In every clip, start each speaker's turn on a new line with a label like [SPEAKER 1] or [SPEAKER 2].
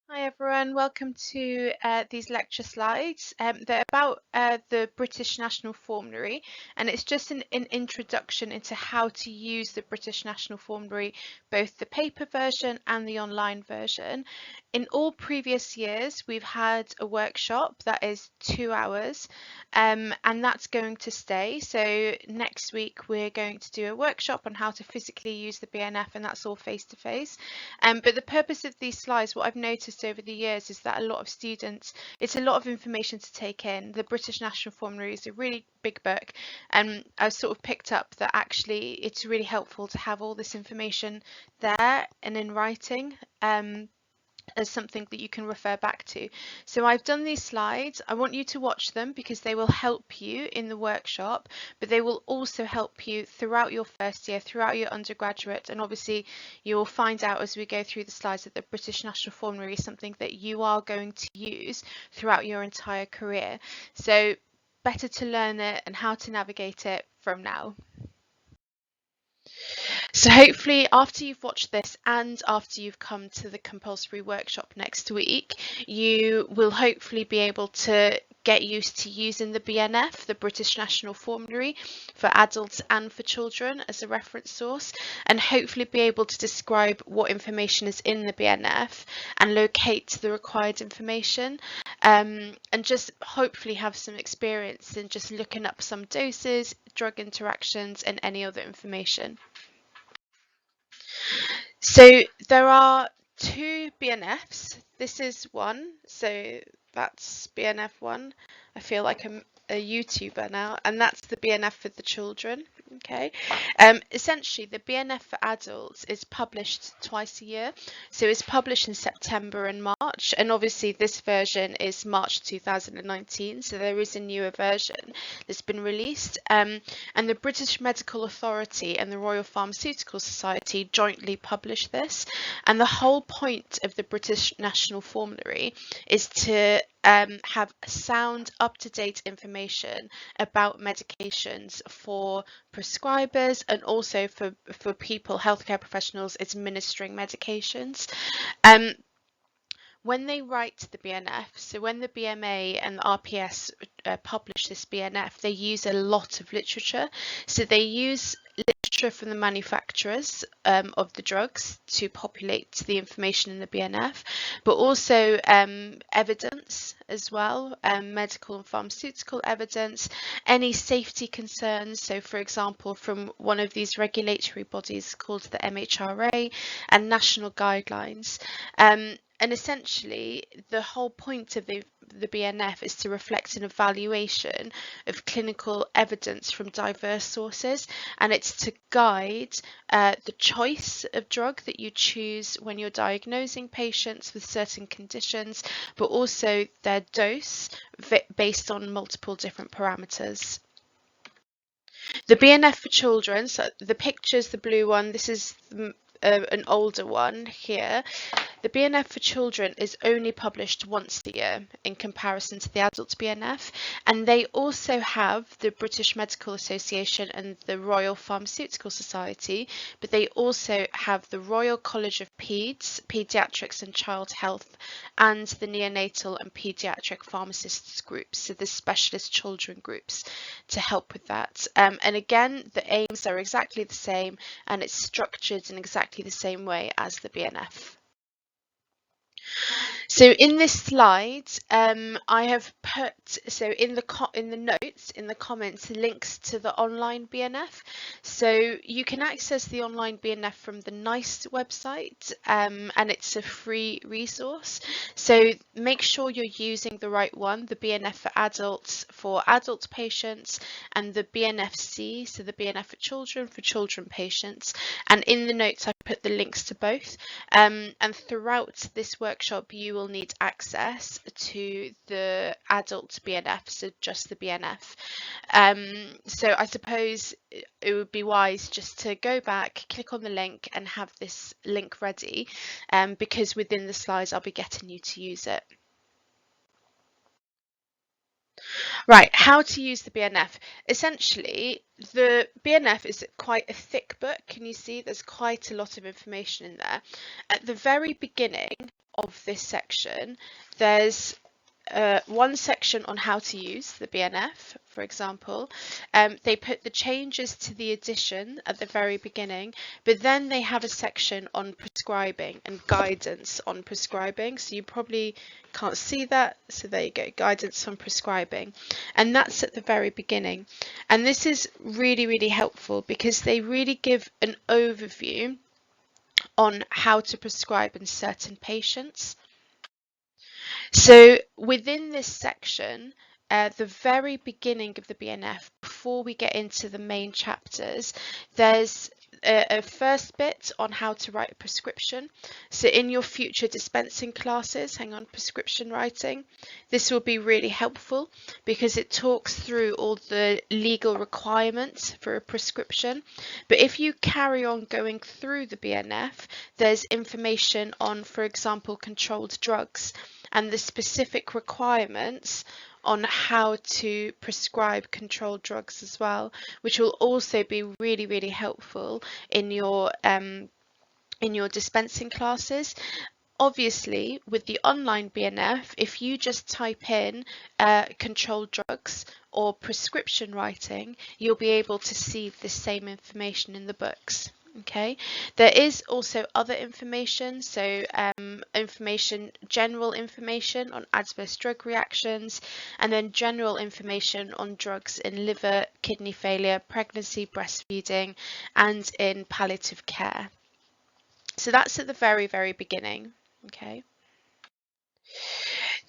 [SPEAKER 1] Hi everyone, welcome to these lecture slides. They're about the British National Formulary, and it's just an introduction into how to use the British National Formulary, both the paper version and the online version. In all previous years, we've had a workshop that is 2 hours, and that's going to stay. So next week we're going to do a workshop on how to physically use the BNF, and that's all face to face. But the purpose of these slides, what I've noticed over the years is that a lot of students, it's a lot of information to take in. The British National Formulary is a really big book, and I've sort of picked up that actually it's really helpful to have all this information there and in writing. As something that you can refer back to. So I've done these slides. I want you to watch them because they will help you in the workshop, but they will also help you throughout your first year, throughout your undergraduate, and obviously you will find out as we go through the slides that the British National Formulary is something that you are going to use throughout your entire career. So better to learn it and how to navigate it from now. So hopefully after you've watched this and after you've come to the compulsory workshop next week, you will hopefully be able to get used to using the BNF, the British National Formulary, for adults and for children as a reference source, and hopefully be able to describe what information is in the BNF and locate the required information, and just hopefully have some experience in just looking up some doses, drug interactions, and any other information. So there are two BNFs. This is one, so that's BNF one. I feel like I'm a YouTuber now, and that's the BNF for the children. Okay, essentially the BNF for adults is published twice a year, so it's published in September and March, and obviously this version is March 2019, so there is a newer version that's been released, and the British Medical Authority and the Royal Pharmaceutical Society jointly publish this, and the whole point of the British National Formulary is to have sound, up-to-date information about medications for prescribers and also for people, healthcare professionals, administering medications. When they write the BNF, so when the BMA and the RPS publish this BNF, they use a lot of literature. So they use literature from the manufacturers of the drugs to populate the information in the BNF, but also evidence as well, medical and pharmaceutical evidence, any safety concerns. So for example, from one of these regulatory bodies called the MHRA and national guidelines. And essentially, the whole point of the BNF is to reflect an evaluation of clinical evidence from diverse sources, and it's to guide the choice of drug that you choose when you're diagnosing patients with certain conditions, but also their dose based on multiple different parameters. The BNF for children, so the picture's the blue one, this is an older one here. The BNF for children is only published once a year in comparison to the adult BNF, and they also have the British Medical Association and the Royal Pharmaceutical Society, but they also have the Royal College of Paediatrics and Child Health, and the Neonatal and Paediatric Pharmacists groups, so the specialist children groups, to help with that. And again, the aims are exactly the same, and it's structured in exactly the same way as the BNF. So in this slide, I have put, so in the notes, in the comments, links to the online BNF. So you can access the online BNF from the NICE website, and it's a free resource. So make sure you're using the right one, the BNF for adult patients, and the BNFC, so the BNF for children patients. And in the notes, I put the links to both. And throughout this workshop, you will need access to the adult BNF, so just the BNF. So I suppose it would be wise just to go back, click on the link and have this link ready, because within the slides I'll be getting you to use it. Right, how to use the BNF. Essentially, the BNF is quite a thick book. Can you see there's quite a lot of information in there? At the very beginning of this section, there's one section on how to use the BNF, for example. They put the changes to the edition at the very beginning, but then they have a section on prescribing and guidance on prescribing. So you probably can't see that. So there you go, guidance on prescribing. And that's at the very beginning. And this is really, really helpful because they really give an overview on how to prescribe in certain patients. So within this section, the very beginning of the BNF, before we get into the main chapters, there's a first bit on how to write a prescription. So in your future dispensing classes, prescription writing, this will be really helpful because it talks through all the legal requirements for a prescription. But if you carry on going through the BNF, there's information on, for example, controlled drugs and the specific requirements on how to prescribe controlled drugs as well, which will also be really, really helpful in your dispensing classes. Obviously, with the online BNF, if you just type in controlled drugs or prescription writing, you'll be able to see the same information in the books. Okay, there is also other information, so general information on adverse drug reactions, and then general information on drugs in liver, kidney failure, pregnancy, breastfeeding, and in palliative care. So that's at the very, very beginning. Okay.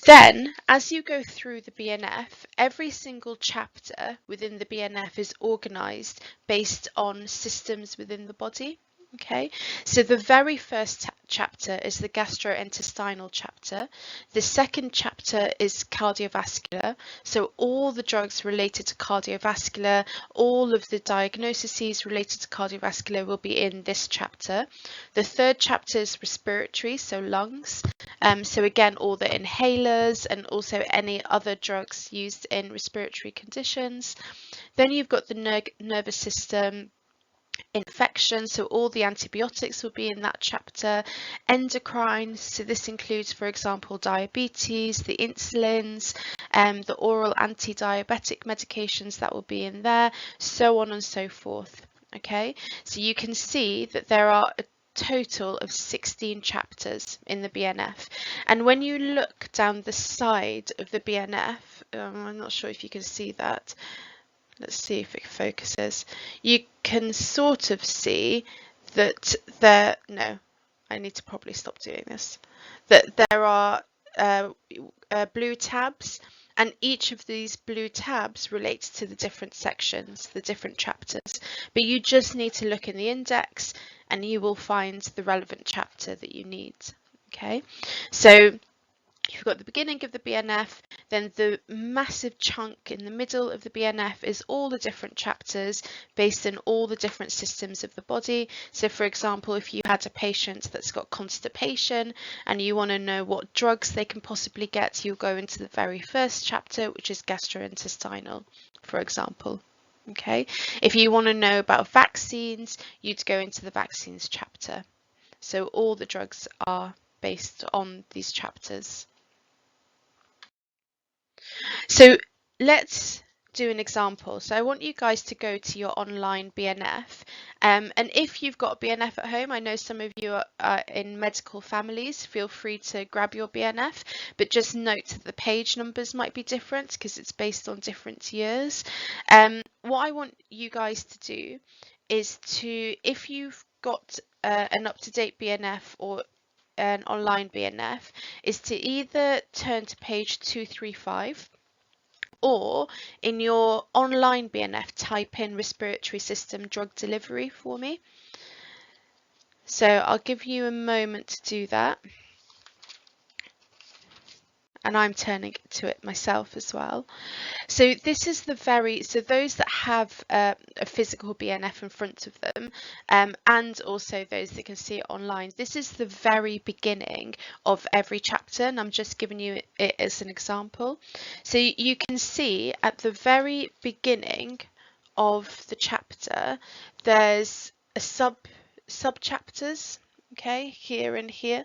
[SPEAKER 1] Then, as you go through the BNF, every single chapter within the BNF is organised based on systems within the body. Okay, so the very first chapter is the gastrointestinal chapter. The second chapter is cardiovascular. So all the drugs related to cardiovascular, all of the diagnoses related to cardiovascular will be in this chapter. The third chapter is respiratory, so lungs. So again, all the inhalers and also any other drugs used in respiratory conditions. Then you've got the nervous system, infection, so all the antibiotics will be in that chapter. Endocrine, so this includes, for example, diabetes, the insulins, the oral anti-diabetic medications that will be in there, so on and so forth. Okay, so you can see that there are a total of 16 chapters in the BNF, and when you look down the side of the BNF, I'm not sure if you can see that. Let's see if it focuses. You can sort of see that no, I need to probably stop doing this. That there are blue tabs, and each of these blue tabs relates to the different sections, the different chapters. But you just need to look in the index and you will find the relevant chapter that you need. Okay, so you've got the beginning of the BNF, then the massive chunk in the middle of the BNF is all the different chapters based on all the different systems of the body. So for example, if you had a patient that's got constipation and you want to know what drugs they can possibly get, you'll go into the very first chapter, which is gastrointestinal, for example. Okay, if you want to know about vaccines, you'd go into the vaccines chapter. So all the drugs are based on these chapters. So let's do an example. So I want you guys to go to your online BNF. And if you've got a BNF at home, I know some of you are in medical families, feel free to grab your BNF, but just note that the page numbers might be different because it's based on different years. What I want you guys to do is to, if you've got an up-to-date BNF or an online BNF, is to either turn to page 235, or in your online BNF, type in respiratory system drug delivery for me. So I'll give you a moment to do that. and I'm turning to it myself as well. So this is so those that have a physical BNF in front of them, and also those that can see it online, this is the very beginning of every chapter, and I'm just giving you it as an example. So you can see at the very beginning of the chapter, there's a sub chapters, okay, here and here.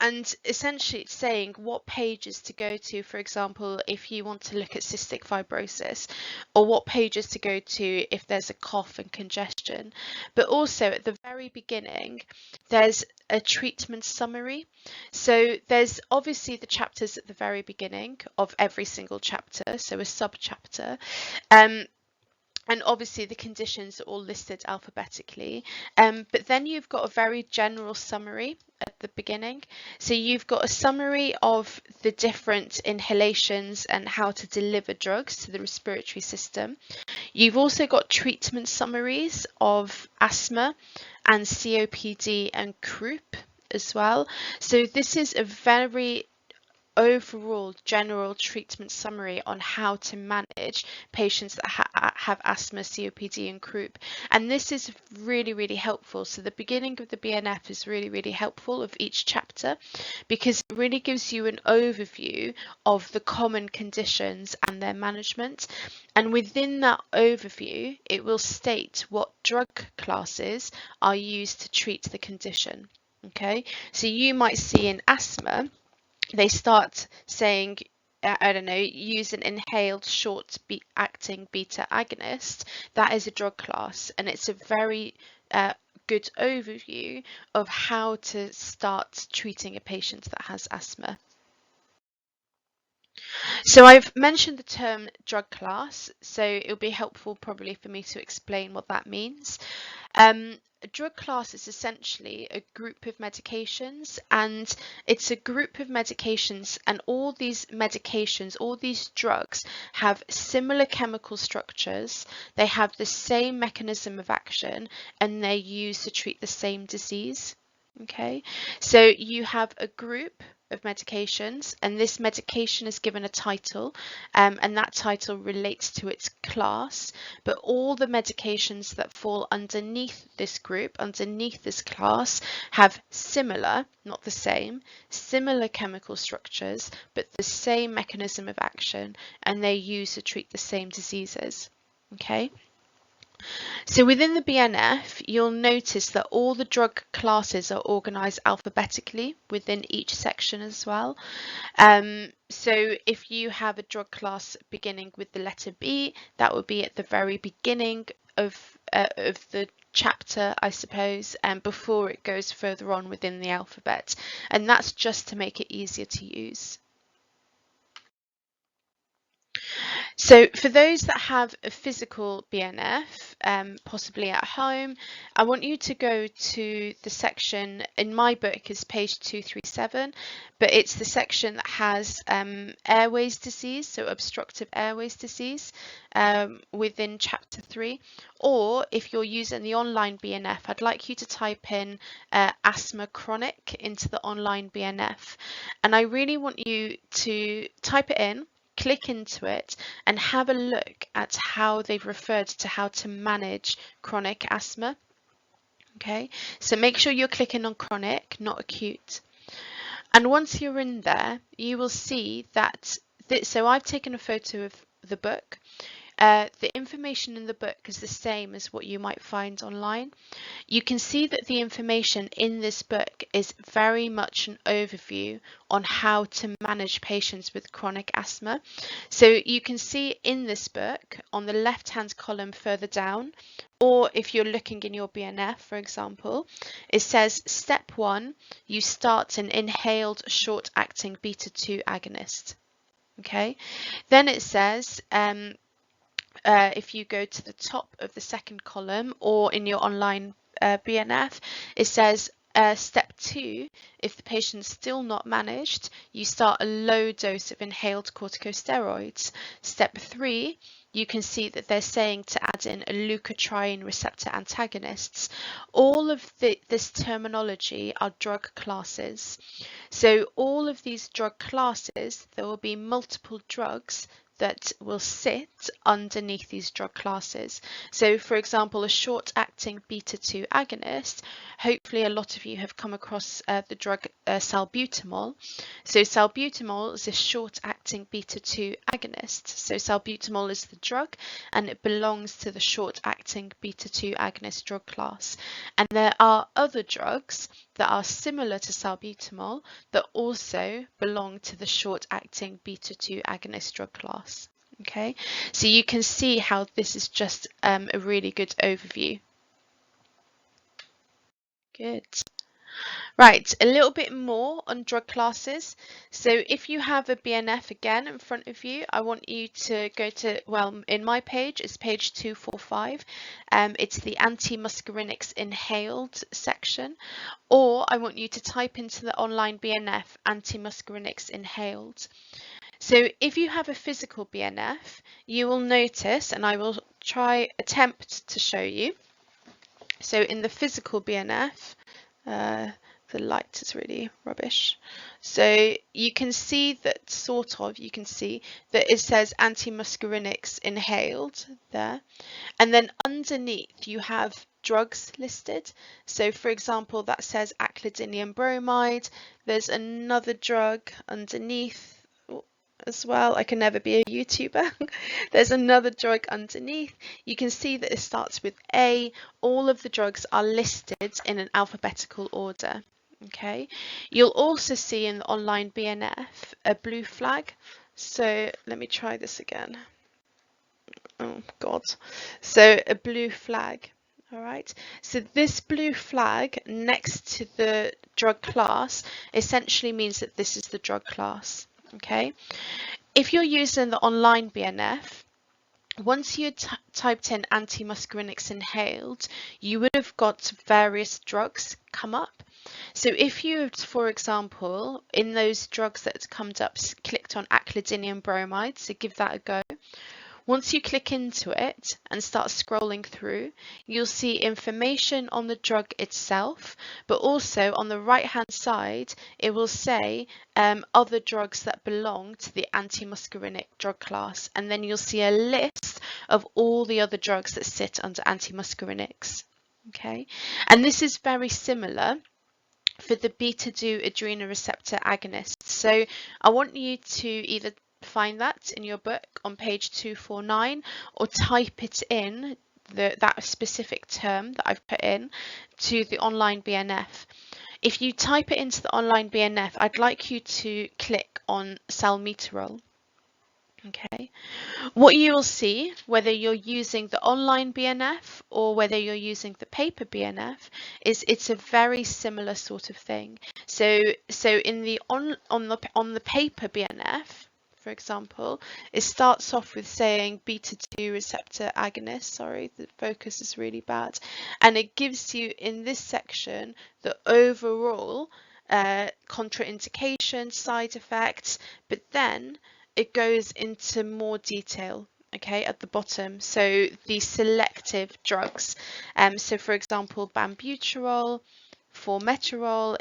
[SPEAKER 1] And essentially it's saying what pages to go to, for example, if you want to look at cystic fibrosis, or what pages to go to if there's a cough and congestion. But also at the very beginning, there's a treatment summary. So there's obviously the chapters at the very beginning of every single chapter, so a sub-chapter. And obviously the conditions are all listed alphabetically, but then you've got a very general summary at the beginning. So you've got a summary of the different inhalations and how to deliver drugs to the respiratory system. You've also got treatment summaries of asthma and COPD and croup as well. So this is a very overall general treatment summary on how to manage patients that have asthma, COPD and croup, and this is really, really helpful. So the beginning of the BNF is really, really helpful of each chapter, because it really gives you an overview of the common conditions and their management, and within that overview it will state what drug classes are used to treat the condition. Okay, so you might see in asthma they start saying, I don't know, use an inhaled short-acting beta agonist. That is a drug class, and it's a very good overview of how to start treating a patient that has asthma. So I've mentioned the term drug class, so it'll be helpful probably for me to explain what that means. A drug class is essentially a group of medications, and it's a group of medications, and all these medications, all these drugs have similar chemical structures, they have the same mechanism of action, and they're used to treat the same disease. Okay, so you have a group of medications, and this medication is given a title, and that title relates to its class, but all the medications that fall underneath this group, underneath this class, have similar, not the same, similar chemical structures, but the same mechanism of action, and they're used to treat the same diseases. Okay. So within the BNF, you'll notice that all the drug classes are organised alphabetically within each section as well. So if you have a drug class beginning with the letter B, that would be at the very beginning of the chapter, I suppose, and before it goes further on within the alphabet. And that's just to make it easier to use. So for those that have a physical BNF, possibly at home, I want you to go to the section, in my book is page 237, but it's the section that has airways disease, so obstructive airways disease, within chapter 3. Or if you're using the online BNF, I'd like you to type in asthma chronic into the online BNF. And I really want you to type it in, click into it, and have a look at how they've referred to how to manage chronic asthma. Okay, so make sure you're clicking on chronic, not acute. And once you're in there, you will see that, so I've taken a photo of the book. The information in the book is the same as what you might find online. You can see that the information in this book is very much an overview on how to manage patients with chronic asthma. So you can see in this book on the left-hand column further down, or if you're looking in your BNF, for example, it says step 1, you start an inhaled short-acting beta-2 agonist. Okay, then it says if you go to the top of the second column, or in your online BNF, it says step 2, if the patient's still not managed, you start a low dose of inhaled corticosteroids. Step 3, you can see that they're saying to add in a leukotriene receptor antagonists. All of this terminology are drug classes. So all of these drug classes, there will be multiple drugs that will sit underneath these drug classes. So for example, a short-acting beta-2 agonist, hopefully a lot of you have come across the drug salbutamol. So salbutamol is a short-acting beta-2 agonist. So salbutamol is the drug and it belongs to the short-acting beta-2 agonist drug class. And there are other drugs that are similar to salbutamol that also belong to the short-acting beta-2 agonist drug class. Okay, so you can see how this is just a really good overview. Good. Right, a little bit more on drug classes. So if you have a BNF again in front of you, I want you to go to, well, in my page, it's page 245. It's the anti-muscarinics inhaled section, or I want you to type into the online BNF anti-muscarinics inhaled. So if you have a physical BNF, you will notice, and I will attempt to show you. So in the physical BNF, the light is really rubbish. So you can see that you can see that it says anti-muscarinics inhaled there. And then underneath you have drugs listed. So for example, that says aclidinium bromide. There's another drug underneath as well. I can never be a YouTuber. There's another drug underneath. You can see that it starts with A. All of the drugs are listed in an alphabetical order. Okay. You'll also see in the online BNF a blue flag. So let me try this again. Oh God. So a blue flag. All right. So this blue flag next to the drug class essentially means that this is the drug class. Okay. If you're using the online BNF, once you typed in anti-muscarinics inhaled, you would have got various drugs come up. So if you, for example, in those drugs that come up, clicked on aclidinium bromide, so give that a go. Once you click into it and start scrolling through, you'll see information on the drug itself, but also on the right hand side, it will say other drugs that belong to the anti-muscarinic drug class. And then you'll see a list of all the other drugs that sit under anti-muscarinics. Okay, and this is very similar for the beta-2 adrenoreceptor agonists. So I want you to either find that in your book on page 249 or type it in, that specific term that I've put in, to the online BNF. If you type it into the online BNF, I'd like you to click on salmeterol. Okay, what you will see, whether you're using the online BNF or whether you're using the paper BNF, is it's a very similar sort of thing. So in the on the paper BNF, for example, it starts off with saying beta-2 receptor agonist. Sorry, the focus is really bad, and it gives you in this section the overall contraindication, side effects, but then it goes into more detail, okay, at the bottom. So the selective drugs, so for example, bambuterol, formoterol,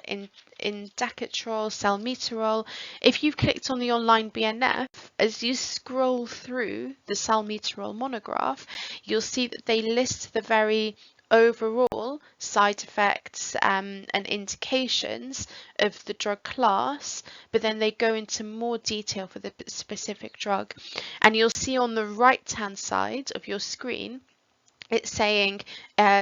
[SPEAKER 1] indacaterol, salmeterol. If you've clicked on the online BNF, as you scroll through the salmeterol monograph, you'll see that they list the very overall side effects and indications of the drug class, but then they go into more detail for the specific drug. And you'll see on the right hand side of your screen, it's saying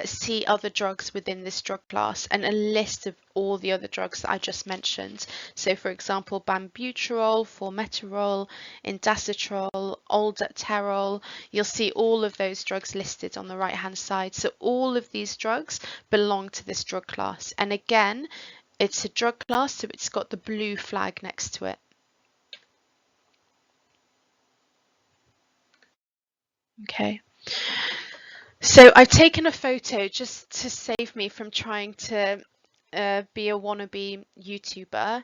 [SPEAKER 1] see other drugs within this drug class, and a list of all the other drugs that I just mentioned. So for example, bambuterol, formoterol, indacaterol, aldosterol. You'll see all of those drugs listed on the right hand side. So all of these drugs belong to this drug class, and again, it's a drug class, so it's got the blue flag next to it. Okay. So I've taken a photo just to save me from trying to be a wannabe YouTuber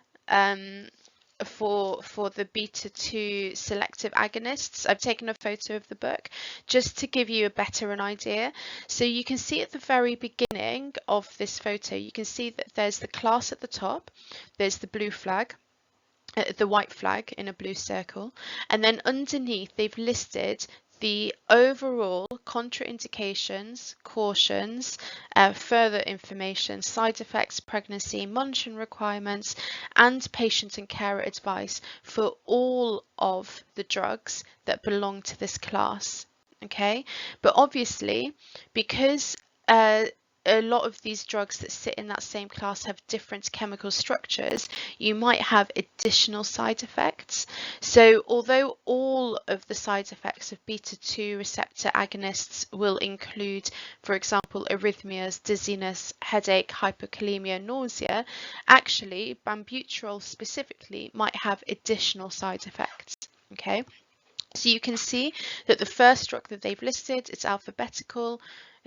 [SPEAKER 1] for the beta 2 selective agonists. I've taken a photo of the book just to give you a better an idea. So you can see at the very beginning of this photo, you can see that there's the class at the top, there's the blue flag, the white flag in a blue circle, and then underneath they've listed the overall contraindications, cautions, further information, side effects, pregnancy, monitoring requirements, and patient and carer advice for all of the drugs that belong to this class. Okay, but obviously, because a lot of these drugs that sit in that same class have different chemical structures, you might have additional side effects. So although all of the side effects of beta 2 receptor agonists will include, for example, arrhythmias, dizziness, headache, hypokalemia, nausea, actually Bambuterol specifically might have additional side effects. Okay. So you can see that the first drug that they've listed, it's alphabetical,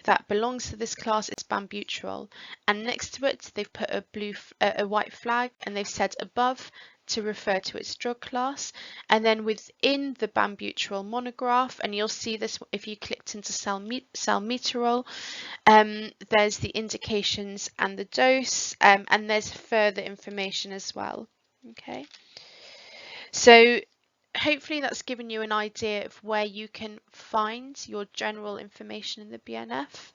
[SPEAKER 1] that belongs to this class, it's Bambuterol, and next to it they've put a white flag, and they've said above to refer to its drug class, and then within the Bambuterol monograph, and you'll see this if you clicked into salmeterol, there's the indications and the dose, and there's further information as well. Okay, so hopefully that's given you an idea of where you can find your general information in the BNF.